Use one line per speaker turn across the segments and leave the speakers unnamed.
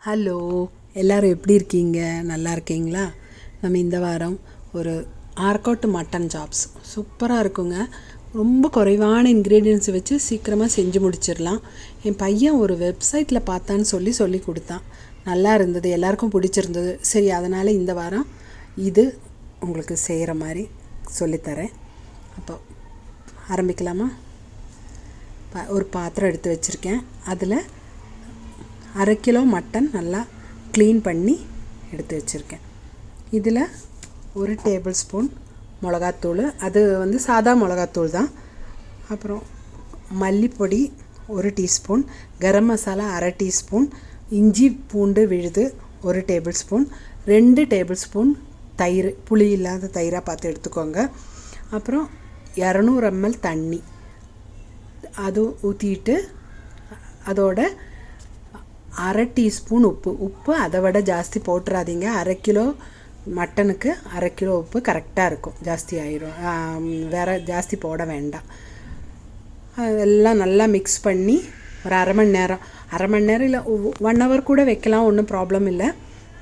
Hello, எல்லோரும் எப்படி இருக்கீங்க? நல்லா இருக்கீங்களா? நம்ம இந்த வாரம் ஒரு ஆர்கோட் மட்டன் சாப்ஸ் சூப்பராக இருக்குங்க. ரொம்ப குறைவான இன்க்ரீடியன்ஸ் வச்சு சீக்கிரமாக செஞ்சு முடிச்சிடலாம். என் பையன் ஒரு வெப்சைட்டில் பார்த்தான்னு சொல்லி கொடுத்தான். நல்லா இருந்தது, எல்லாருக்கும் பிடிச்சிருந்தது. சரி, அதனால் இந்த வாரம் இது உங்களுக்கு செய்கிற மாதிரி சொல்லித்தரேன். அப்போ ஆரம்பிக்கலாமா? ஒரு பாத்திரம் எடுத்து வச்சுருக்கேன். அதில் 1/2 கிலோ மட்டன் நல்லா க்ளீன் பண்ணி எடுத்து வச்சுருக்கேன். இதில் 1 டேபிள் ஸ்பூன் மிளகாத்தூள், அது சாதா மிளகாத்தூள் தான். அப்புறம் மல்லிப்பொடி 1 டீஸ்பூன், கரம் மசாலா 1/2 டீஸ்பூன், இஞ்சி பூண்டு விழுது 1 டேபிள் ஸ்பூன், 2 டேபிள் ஸ்பூன் தயிர், புளி இல்லாத தயிராக பார்த்து எடுத்துக்கோங்க. அப்புறம் 200 ml தண்ணி அது ஊற்றிட்டு, அதோட 1/2 டீஸ்பூன் உப்பு அதை விட ஜாஸ்தி போட்டுறாதீங்க. 1/2 கிலோ மட்டனுக்கு 1/2 கிலோ உப்பு கரெக்டாக இருக்கும். ஜாஸ்தி ஆயிரும், வேறு ஜாஸ்தி போட வேண்டாம். அதெல்லாம் நல்லா மிக்ஸ் பண்ணி ஒரு அரை மணி நேரம் இல்லை 1 hour கூட வைக்கலாம், ஒன்றும் ப்ராப்ளம் இல்லை.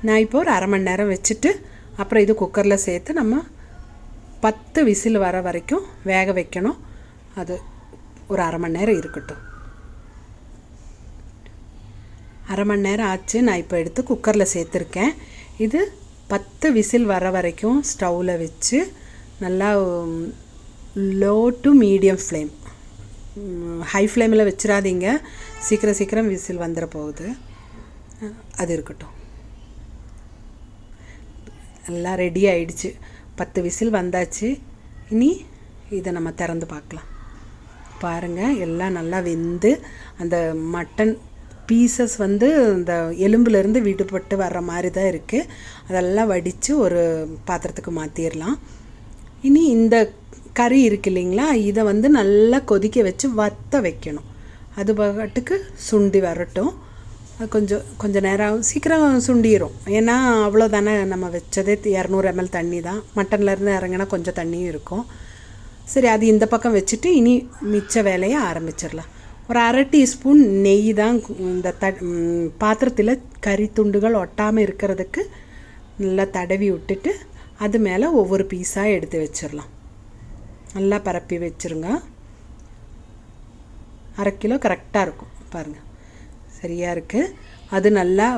நான் இப்போ ஒரு 1/2 மணி நேரம் வச்சுட்டு அப்புறம் இது குக்கரில் சேர்த்து நம்ம 10 விசில் வர வரைக்கும் வேக வைக்கணும். அது ஒரு 1/2 மணி நேரம் இருக்கட்டும். 1/2 மணி நேரம் ஆச்சு. நான் இப்போ எடுத்து குக்கரில் சேர்த்துருக்கேன். இது 10 விசில் வர வரைக்கும் ஸ்டவ்வில் வச்சு நல்லா low to medium flame, high ஃப்ளேமில் வச்சிடாதீங்க, சீக்கிரம் விசில் வந்துட போகுது. அது இருக்கட்டும். எல்லாம் ரெடி ஆயிடுச்சு. 10 விசில் வந்தாச்சு. இனி இதை நம்ம திறந்து பார்க்கலாம். பாருங்கள், எல்லாம் நல்லா வெந்து அந்த மட்டன் பீசஸ் இந்த எலும்புலேருந்து விடுபட்டு வர்ற மாதிரி தான் இருக்குது. அதெல்லாம் வடித்து ஒரு பாத்திரத்துக்கு மாற்றிடலாம். இனி இந்த கறி இருக்குது இல்லைங்களா, இதை நல்லா கொதிக்க வச்சு வற்ற வைக்கணும். அது பாட்டுக்கு சுண்டி வரட்டும். கொஞ்சம் நேரம் சீக்கிரம் சுண்டிடும். ஏன்னா அவ்வளோதானே, நம்ம வச்சதே 200 ml தண்ணி தான். மட்டன்லேருந்து இறங்கினா கொஞ்சம் தண்ணியும் இருக்கும். சரி, அது இந்த பக்கம் வச்சுட்டு இனி மிச்ச வேலையை ஆரம்பிச்சிடலாம். ஒரு 1/2 டீஸ்பூன் நெய் தான் இந்த பாத்திரத்தில் கறி துண்டுகள் ஒட்டாமல் இருக்கிறதுக்கு நல்லா தடவி விட்டுட்டு அது மேலே ஒவ்வொரு பீஸாக எடுத்து வச்சிடலாம். நல்லா பரப்பி வச்சுருங்க. 1/2 கிலோ கரெக்டாக இருக்கும். பாருங்கள், சரியாக இருக்குது. அது நல்லா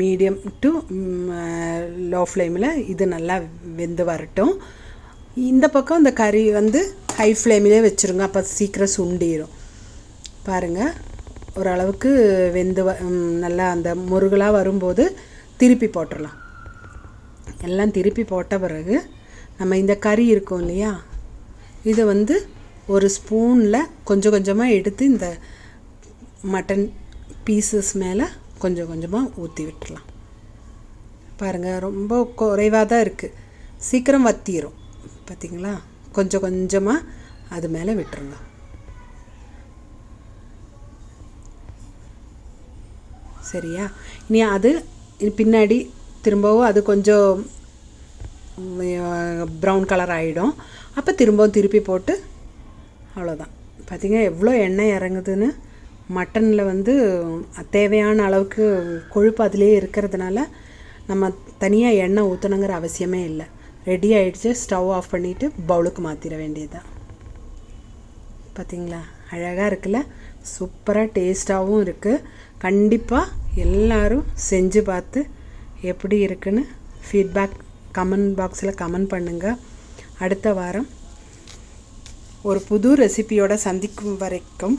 மீடியம் டு லோ ஃப்ளேமில் இது நல்லா வெந்து வரட்டும். இந்த பக்கம் இந்த கறி ஹை ஃப்ளேமிலே வச்சுருங்க, அப்போ சீக்கிரம் சுண்டிடும். பாருங்கள், ஓரளவுக்கு வெந்து நல்லா அந்த முருகலாக வரும்போது திருப்பி போட்டுடலாம். எல்லாம் திருப்பி போட்ட பிறகு நம்ம இந்த கறி இருக்கும் இல்லையா, இதை ஒரு ஸ்பூனில் கொஞ்சமாக எடுத்து இந்த மட்டன் பீசஸ் மேலே கொஞ்சமாக ஊற்றி விட்டுடலாம். பாருங்கள், ரொம்ப குறைவாக தான் இருக்குது, சீக்கிரம் வற்றிடும். பார்த்திங்களா, கொஞ்சமாக அது மேலே விட்டுருங்க. சரியா? இனி அது பின்னாடி திரும்பவும் அது கொஞ்சம் ப்ரௌன் கலர் ஆகிடும். அப்போ திரும்பவும் திருப்பி போட்டு அவ்வளோதான். பார்த்திங்க எவ்வளோ எண்ணெய் இறங்குதுன்னு. மட்டனில் தேவையான அளவுக்கு கொழுப்பு அதிலே இருக்கிறதுனால நம்ம தனியாக எண்ணெய் ஊற்றணுங்கிற அவசியமே இல்லை. ரெடி ஆகிடுச்சு. ஸ்டவ் ஆஃப் பண்ணிவிட்டு பவுலுக்கு மாற்றிட வேண்டியதுதான். பார்த்திங்களா, அழகாக இருக்குல்ல, சூப்பராக டேஸ்ட்டாகவும் இருக்குது. கண்டிப்பாக எல்லோரும் செஞ்சு பார்த்து எப்படி இருக்குன்னு ஃபீட்பேக் கமெண்ட் பாக்ஸில் கமெண்ட் பண்ணுங்கள். அடுத்த வாரம் ஒரு புது ரெசிபியோடு சந்திக்கும் வரைக்கும்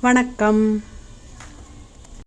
வணக்கம்.